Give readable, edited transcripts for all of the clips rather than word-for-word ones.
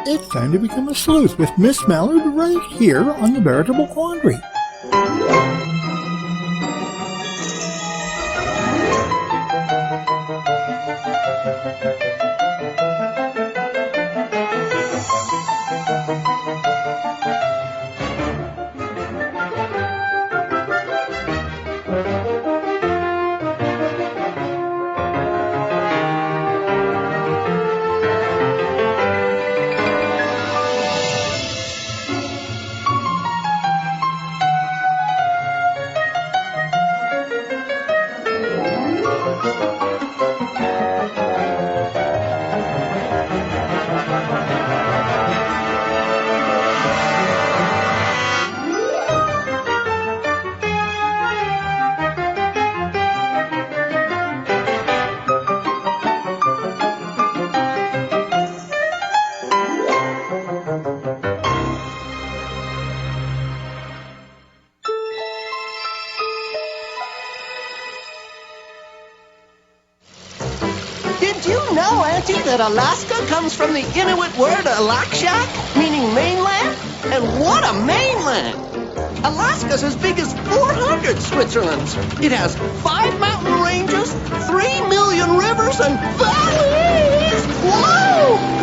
It's time to become a sleuth with Miss Mallard right here on the Veritable Quandary. Did you know, Auntie, that Alaska comes from the Inuit word Alakshak, meaning mainland? And what a mainland! Alaska's as big as 400 Switzerlands. It has 5 mountain ranges, 3 million rivers, and valleys! Whoa!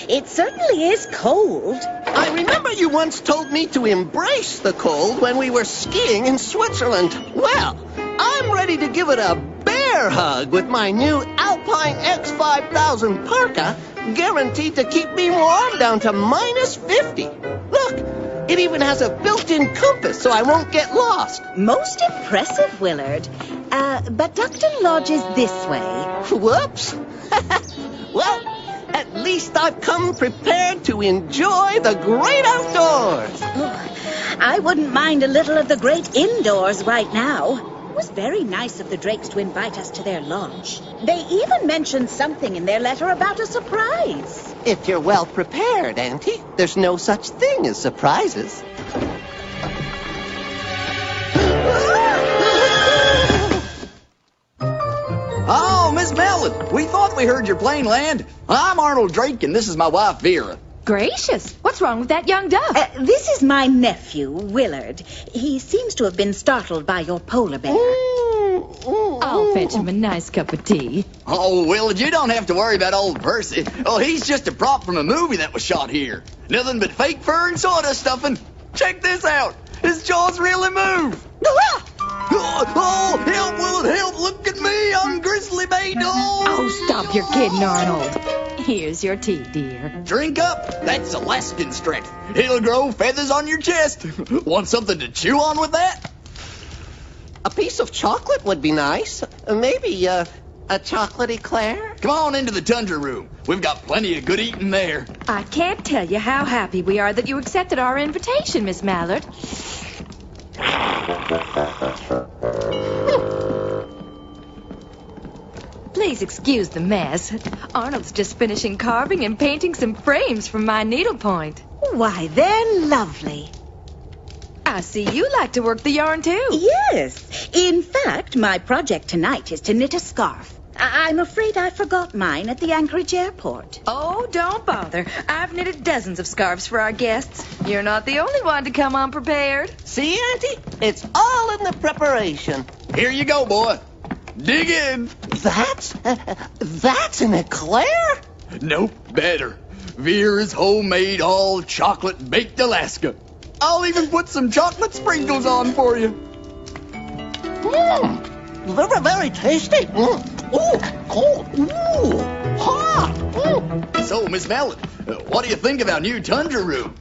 It certainly is cold. I remember you once told me to embrace the cold when we were skiing in Switzerland. Well, I'm ready to give it a bear hug with my new Alpine X5000 parka, guaranteed to keep me warm down to -50. Look, it even has a built-in compass so I won't get lost. Most impressive, Willard. But Duckton Lodge is this way. Whoops. Well, at least I've come prepared to enjoy the great outdoors. Oh, I wouldn't mind a little of the great indoors right now. It was very nice of the Drakes to invite us to their lodge. They even mentioned something in their letter about a surprise. If you're well prepared, Auntie, there's no such thing as surprises. Oh, Miss Mallard, we thought we heard your plane land. I'm Arnold Drake, and this is my wife, Vera. Gracious, what's wrong with that young dove? This is my nephew, Willard. He seems to have been startled by your polar bear. I'll fetch him a nice cup of tea. Oh, Willard, you don't have to worry about old Percy. Oh, he's just a prop from a movie that was shot here. Nothing but fake fur and sawdust stuffing. Check this out. His jaws really move. Oh, help, Willard, help. Look at me. I'm Grizzly Bay Dog. Oh, stop your kidding, Arnold. Here's your tea, dear. Drink up. That's Alaskan strength. It'll grow feathers on your chest. Want something to chew on with that? A piece of chocolate would be nice. Maybe a chocolate eclair? Come on into the tundra room. We've got plenty of good eating there. I can't tell you how happy we are that you accepted our invitation, Miss Mallard. Please excuse the mess. Arnold's just finishing carving and painting some frames from my needlepoint. Why, they're lovely. I see you like to work the yarn, too. Yes. In fact, my project tonight is to knit a scarf. I'm afraid I forgot mine at the Anchorage airport. Oh, don't bother. I've knitted dozens of scarves for our guests. You're not the only one to come unprepared. See, Auntie? It's all in the preparation. Here you go, boy. Dig in. That's an eclair? Nope, better. Vera's homemade all chocolate baked Alaska. I'll even put some chocolate sprinkles on for you. Very, very tasty. Ooh, cold. Ooh, hot. Ooh. So, Miss Mallard, what do you think of our new tundra room?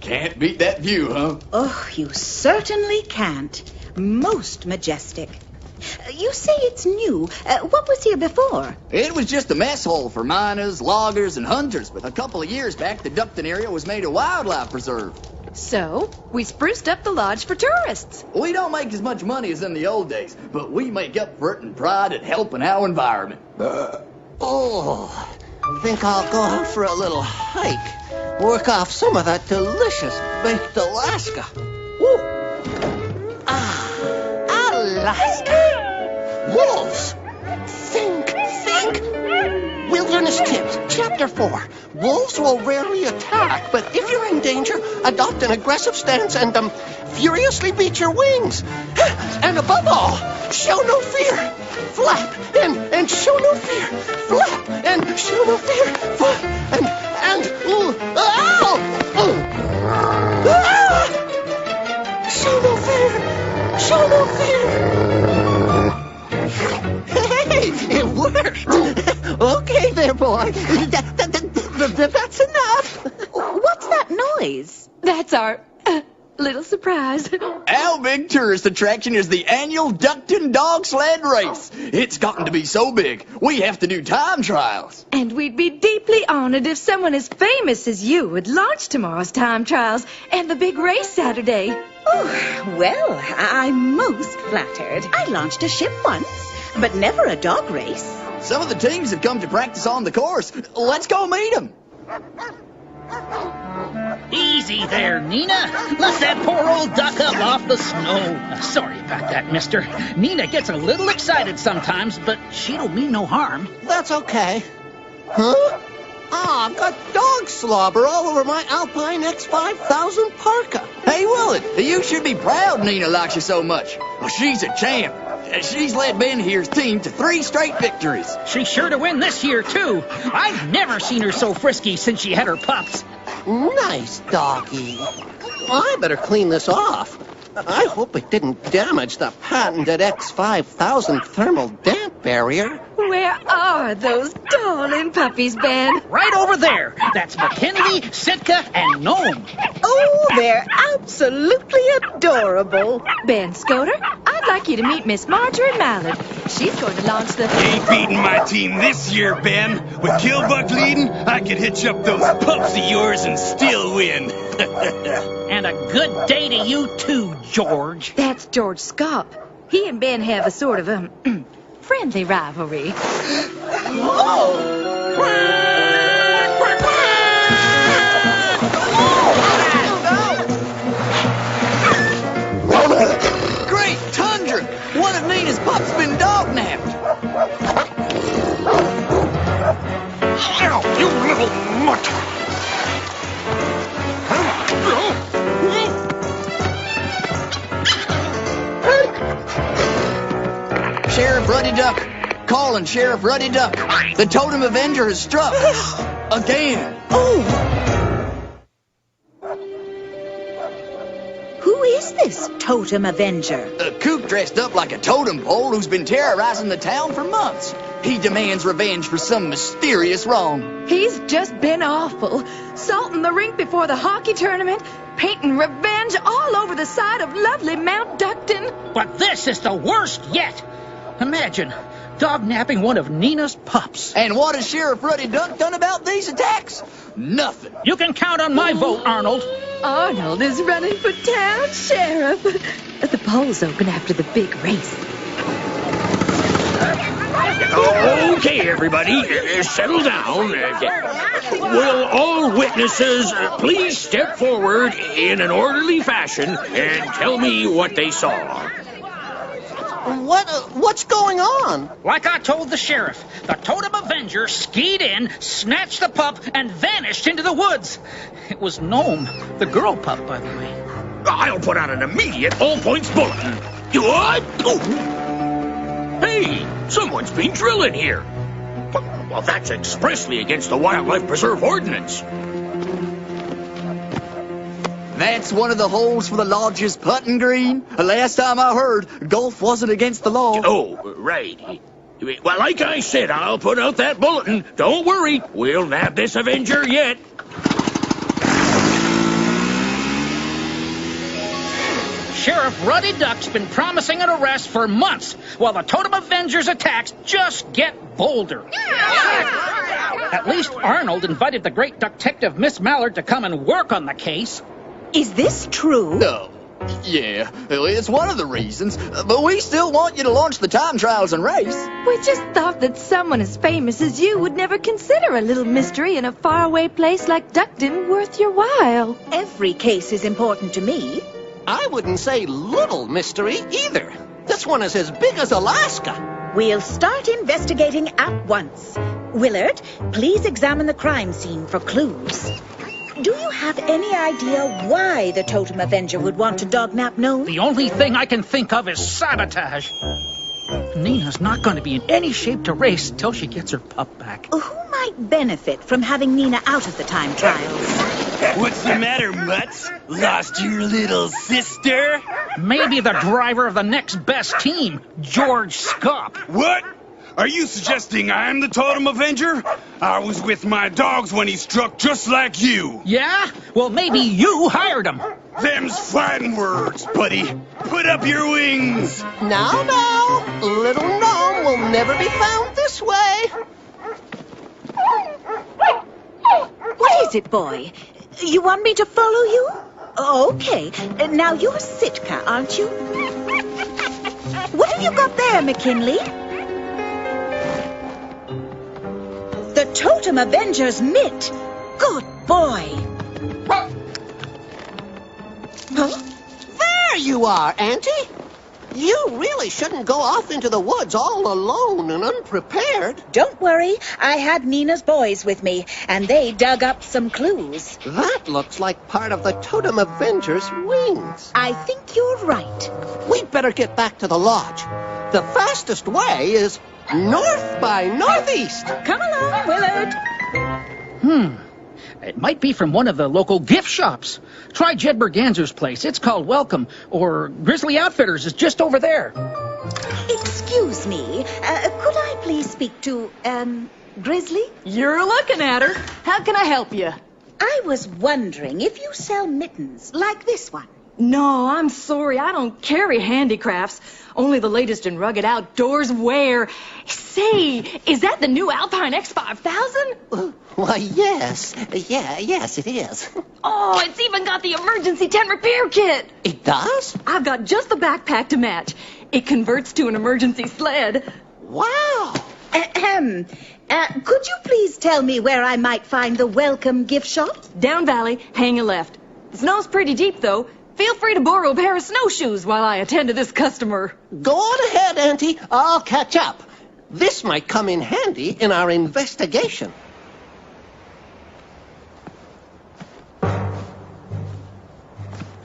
Can't beat that view, huh? Oh, you certainly can't. Most majestic. You say it's new. What was here before? It was just a mess hole for miners, loggers, and hunters, but a couple of years back, the Duckton area was made a wildlife preserve. So, we spruced up the lodge for tourists. We don't make as much money as in the old days, but we make up for it in pride at helping our environment. Oh, I think I'll go out for a little hike. Work off some of that delicious baked Alaska. Ooh. Ah, Alaska. Wolves! Think! Wilderness Tips, Chapter 4. Wolves will rarely attack, but if you're in danger, adopt an aggressive stance and, furiously beat your wings. And above all, show no fear. Flap and show no fear. Flap and show no fear. Flap ow! Ah! Show no fear. Show no fear. Hey, it worked. Okay there, boy. That's enough. What's that noise? That's our little surprise. Our big tourist attraction is the annual Duckton Dogsled race. It's gotten to be so big, we have to do time trials. And we'd be deeply honored if someone as famous as you would launch tomorrow's time trials and the big race Saturday. Oh, well, I'm most flattered. I launched a ship once, but never a dog race. Some of the teams have come to practice on the course. Let's go meet them. Easy there, Nina. Let that poor old duck up off the snow. Sorry about that, mister. Nina gets a little excited sometimes, but she don't mean no harm. That's okay. Huh? Ah, I've got dog slobber all over my Alpine X5000 parka. Hey, Willard, you should be proud Nina likes you so much. Well, she's a champ. She's led Ben here's team to 3 straight victories. She's sure to win this year, too. I've never seen her so frisky since she had her pups. Nice doggy. I better clean this off. I hope it didn't damage the patented X5000 thermal damp barrier. Where are those darling puppies, Ben? Right over there. That's McKinley, Sitka, and Gnome. Oh, they're absolutely adorable. Ben Scoter, I'd like you to meet Miss Marjorie Mallard. She's going to launch the... Ain't beating my team this year, Ben. With Killbuck leading, I could hitch up those pups of yours and still win. And a good day to you, too, George. That's George Scott. He and Ben have a sort of, friendly rivalry. Great tundra! One of Nina's pups been dog-napped. Ow, you little mutt! Sheriff Ruddy Duck. Calling Sheriff Ruddy Duck. The Totem Avenger has struck. Again. Who is this Totem Avenger? A kook dressed up like a totem pole who's been terrorizing the town for months. He demands revenge for some mysterious wrong. He's just been awful. Salting the rink before the hockey tournament, painting revenge all over the side of lovely Mount Duckton. But this is the worst yet. Imagine dog-napping one of Nina's pups. And what has Sheriff Ruddy Duck done about these attacks? Nothing. You can count on my vote, Arnold. Arnold is running for town sheriff. The polls open after the big race. Okay, everybody, settle down. Will all witnesses please step forward in an orderly fashion and tell me what they saw? What's going on? Like I told the sheriff, the Totem Avenger skied in, snatched the pup, and vanished into the woods. It was Gnome, the girl pup, by the way. I'll put out an immediate all-points bulletin. What? Oh. Hey, someone's been drilling here. Well, that's expressly against the Wildlife Preserve Ordinance. That's one of the holes for the lodge's putting green. Last time I heard, golf wasn't against the law. Oh, right. Well, like I said, I'll put out that bulletin. Don't worry, we'll nab this Avenger yet. Sheriff Ruddy Duck's been promising an arrest for months, while the Totem Avenger's attacks just get bolder. At least Arnold invited the great detective Miss Mallard to come and work on the case. Is this true? No. Yeah, it's one of the reasons. But we still want you to launch the time trials and race. We just thought that someone as famous as you would never consider a little mystery in a faraway place like Duckton worth your while. Every case is important to me. I wouldn't say little mystery either. This one is as big as Alaska. We'll start investigating at once. Willard, please examine the crime scene for clues. Do you have any idea why the Totem Avenger would want to dognap Gnome? The only thing I can think of is sabotage. Nina's not going to be in any shape to race till she gets her pup back. Who might benefit from having Nina out of the time trials? What's the matter, Mutz? Lost your little sister? Maybe the driver of the next best team, George Scop. What? Are you suggesting I'm the Totem Avenger? I was with my dogs when he struck just like you. Yeah? Well, maybe you hired him. Them's fighting words, buddy. Put up your wings. Now, little gnome will never be found this way. What is it, boy? You want me to follow you? Okay. Now, you're Sitka, aren't you? What have you got there, McKinley? The Totem Avenger's mitt. Good boy. Huh? There you are, Auntie. You really shouldn't go off into the woods all alone and unprepared. Don't worry. I had Nina's boys with me, and they dug up some clues. That looks like part of the Totem Avenger's wings. I think you're right. We'd better get back to the lodge. The fastest way is north by northeast. Come along, Willard. It might be from one of the local gift shops. Try Jed Berganzer's place. It's called Welcome. Or Grizzly Outfitters is just over there. Excuse me. Could I please speak to, Grizzly? You're looking at her. How can I help you? I was wondering if you sell mittens like this one. No, I'm sorry. I don't carry handicrafts. Only the latest in rugged outdoors wear. Say, is that the new Alpine X5000? Why, yes. Yes, it is. Oh, it's even got the emergency tent repair kit. It does? I've got just the backpack to match. It converts to an emergency sled. Wow. Could you please tell me where I might find the Welcome gift shop? Down valley, hang a left. The snow's pretty deep, though. Feel free to borrow a pair of snowshoes while I attend to this customer. Go on ahead, Auntie. I'll catch up. This might come in handy in our investigation.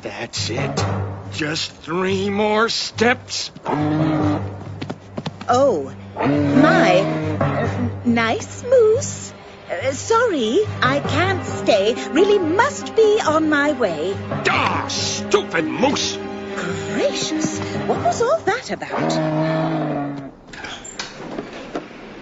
That's it. Just 3 more steps. Oh, my. Nice moose. Sorry, I can't stay. Really must be on my way. Ah, stupid moose. Gracious, what was all that about?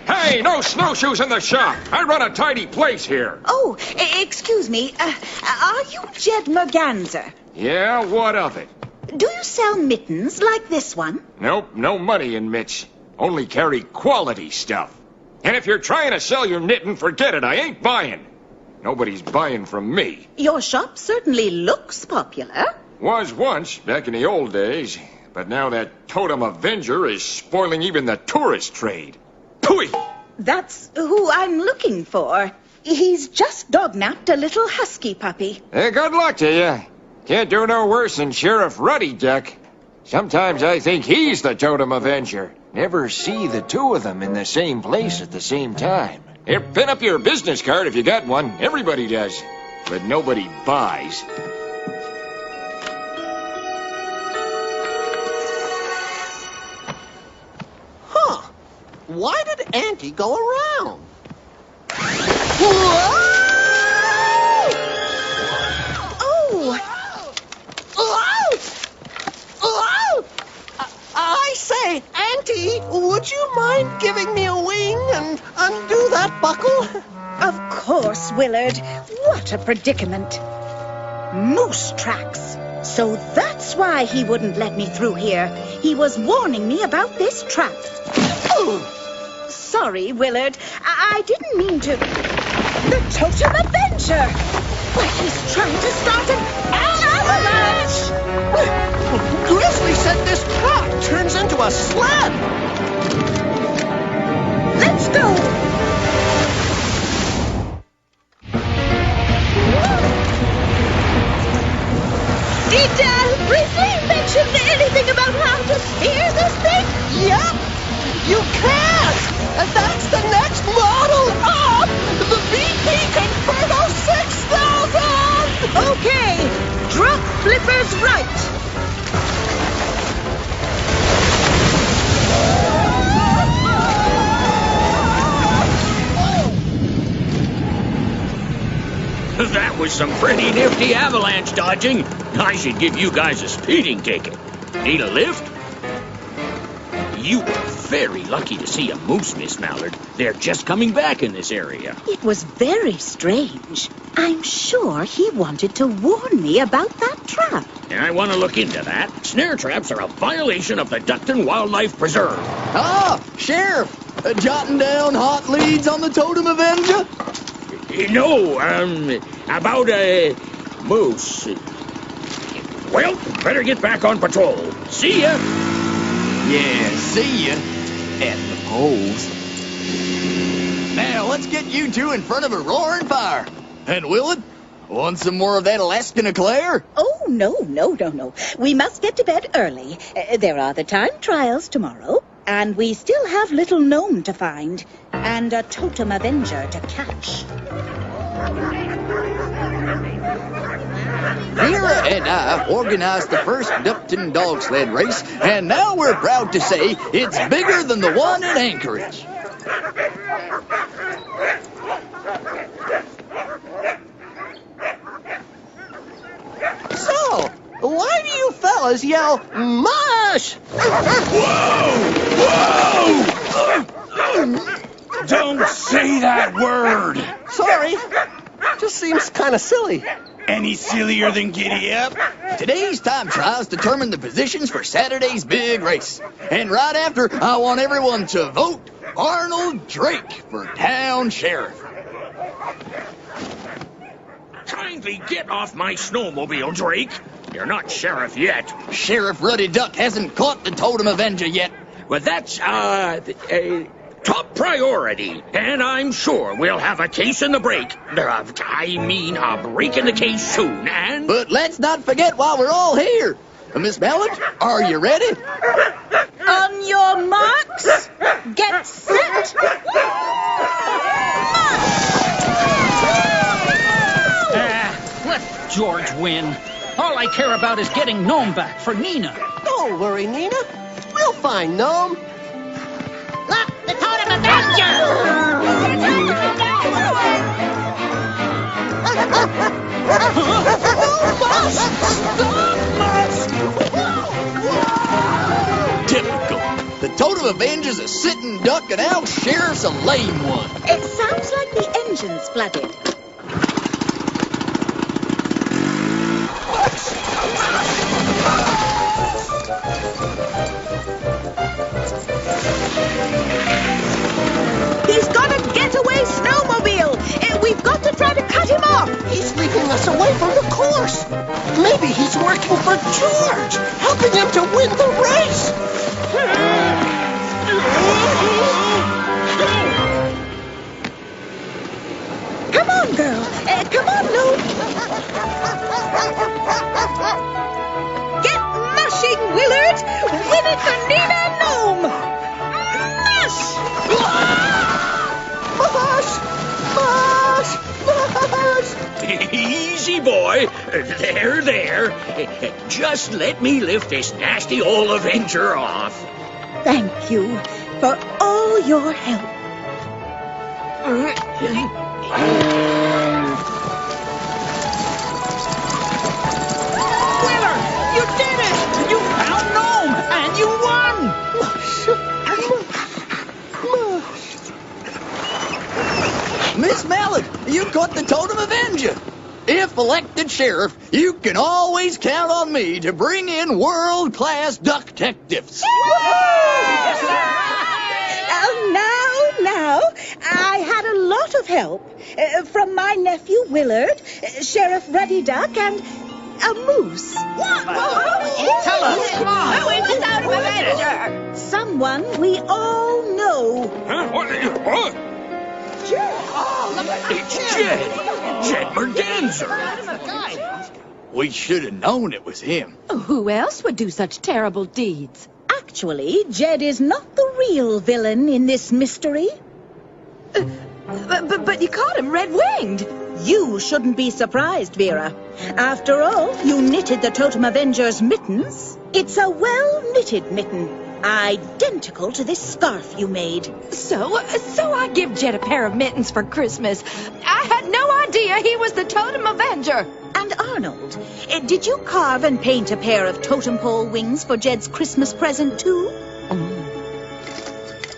Hey, no snowshoes in the shop. I run a tidy place here. Oh, excuse me. Are you Jed Merganser? Yeah, what of it? Do you sell mittens like this one? Nope, no money in mitts. Only carry quality stuff. And if you're trying to sell your knitting, forget it. I ain't buying. Nobody's buying from me. Your shop certainly looks popular. Was once, back in the old days. But now that Totem Avenger is spoiling even the tourist trade. Pooey! That's who I'm looking for. He's just dognapped a little husky puppy. Good luck to you. Can't do no worse than Sheriff Ruddy Duck. Sometimes I think he's the Totem Avenger. Never see the two of them in the same place at the same time. Here, pin up your business card if you got one. Everybody does. But nobody buys. Huh. Why did Auntie go around? Whoa! I say, Auntie, would you mind giving me a wing and undo that buckle? Of course, Willard. What a predicament. Moose tracks. So that's why he wouldn't let me through here. He was warning me about this trap. Oh, sorry, Willard. I didn't mean to... The Totem Avenger! Why, he's trying to start an avalanche! Grizzly said this truck turns into a sled. Let's go! Did Grizzly mention anything about how to steer this Yep! You can't! And that's the next model up! The VP Converto 6000! Okay, drop flippers right. That was some pretty nifty avalanche dodging. I should give you guys a speeding ticket. Need a lift? You were very lucky to see a moose, Miss Mallard. They're just coming back in this area. It was very strange. I'm sure he wanted to warn me about that trap. And I want to look into that. Snare traps are a violation of the Duckton Wildlife Preserve. Ah, Sheriff! Jotting down hot leads on the Totem Avenger? No, about a moose. Well, better get back on patrol. See ya! Yeah, see ya at the polls. Now, let's get you two in front of a roaring fire. And Willard, want some more of that Alaskan eclair? Oh, no. We must get to bed early. There are the time trials tomorrow, and we still have Little Gnome to find, and a Totem Avenger to catch. Vera and I organized the first Duckton dog sled race, and now we're proud to say it's bigger than the one in Anchorage. So, why do you fellas yell, mush? Whoa! Don't say that word! Sorry, just seems kind of silly. Any sillier than giddy up? Today's time trials determine the positions for Saturday's big race. And right after, I want everyone to vote Arnold Drake for town sheriff. Kindly get off my snowmobile, Drake. You're not sheriff yet. Sheriff Ruddy Duck hasn't caught the Totem Avenger yet. Well, that's, top priority. And I'm sure we'll have a case in the break. A break in the case soon, and... But let's not forget while we're all here. Miss Mallard, are you ready? On your marks, get set, Let George win. All I care about is getting Gnome back for Nina. Don't worry, Nina. We'll find Gnome. Look, the Totem Avenger! Typical. The Totem Avenger's a sitting duck and our sheriff's a lame one. It sounds like the engine's flooded. He's got a getaway snowmobile! We've got to try to cut him off! He's leading us away from the course. Maybe he's working for George, helping him to win the race. Come on, girl. Come on, Lou. Get mushing, Willard! Win it for Nina and Gnome! Mush! Easy, boy. There. Just let me lift this nasty old Avenger off. Thank you for all your help. Willard, you did it! You found Gnome, and you won! Miss Mallard, you caught the Totem Avenger. If elected sheriff, you can always count on me to bring in world-class duck detectives. Now, I had a lot of help from my nephew Willard, Sheriff Ruddy Duck, and a moose. Tell us. Who is the Totem Avenger? Someone we all know. Huh? What? It's Jed. Jed Merganser. We should have known it was him. Who else would do such terrible deeds? A Actually, Jed is not the real villain in this mystery. But you caught him red-winged. You shouldn't be surprised, Vera. After all, you knitted the Totem Avenger's mittens. It's a well-knitted mitten, identical to this scarf you made. So I give Jed a pair of mittens for Christmas. I had no idea he was the Totem Avenger. And Arnold, did you carve and paint a pair of totem pole wings for Jed's Christmas present, too?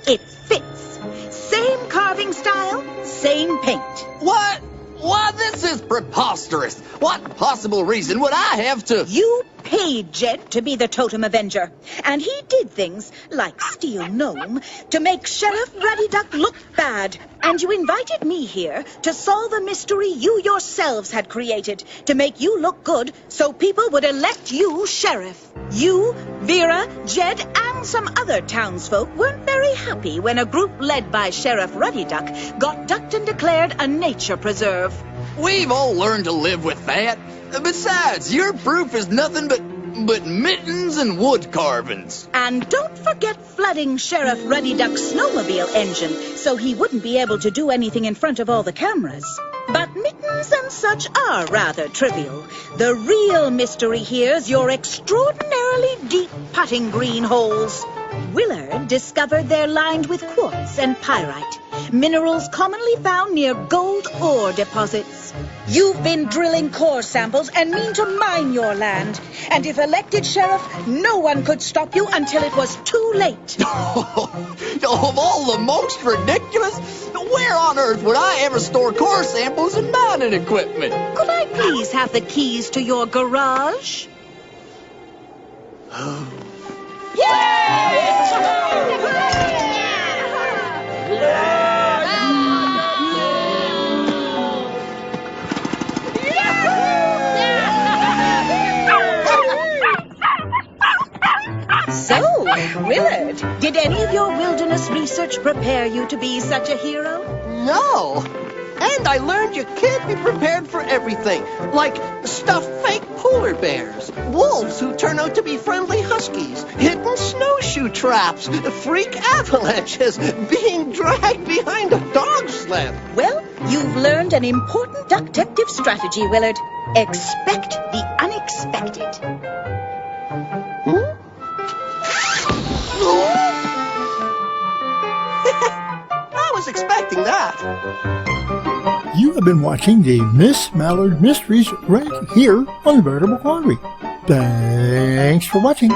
It fits. Same carving style, same paint. What? Why, this is preposterous. What possible reason would I have to... You paid Jed to be the Totem Avenger, and he did things, like steal Gnome, to make Sheriff Ruddy Duck look bad. And you invited me here to solve a mystery you yourselves had created, to make you look good so people would elect you sheriff. You, Vera, Jed, and some other townsfolk weren't very happy when a group led by Sheriff Ruddy Duck got ducked and declared a nature preserve. We've all learned to live with that. Besides, your proof is nothing but mittens and wood carvings. And don't forget flooding Sheriff Ruddy Duck's snowmobile engine so he wouldn't be able to do anything in front of all the cameras. But mittens and such are rather trivial. The real mystery here's your extraordinarily deep putting green holes. Willard discovered they're lined with quartz and pyrite, minerals commonly found near gold ore deposits. You've been drilling core samples and mean to mine your land. And if elected sheriff, no one could stop you until it was too late. Of all the most ridiculous, where on earth would I ever store core samples and mining equipment? Could I please have the keys to your garage? So, Willard, did any of your wilderness research prepare you to be such a hero? No. And I learned you can't be prepared for everything, like stuffed fake polar bears, wolves who turn out to be friendly huskies, hidden snowshoe traps, freak avalanches, being dragged behind a dog sled. Well, you've learned an important detective strategy, Willard. Expect the unexpected. I was expecting that. You have been watching the Miss Mallard Mysteries right here on the Veritable Quandary. Thanks for watching.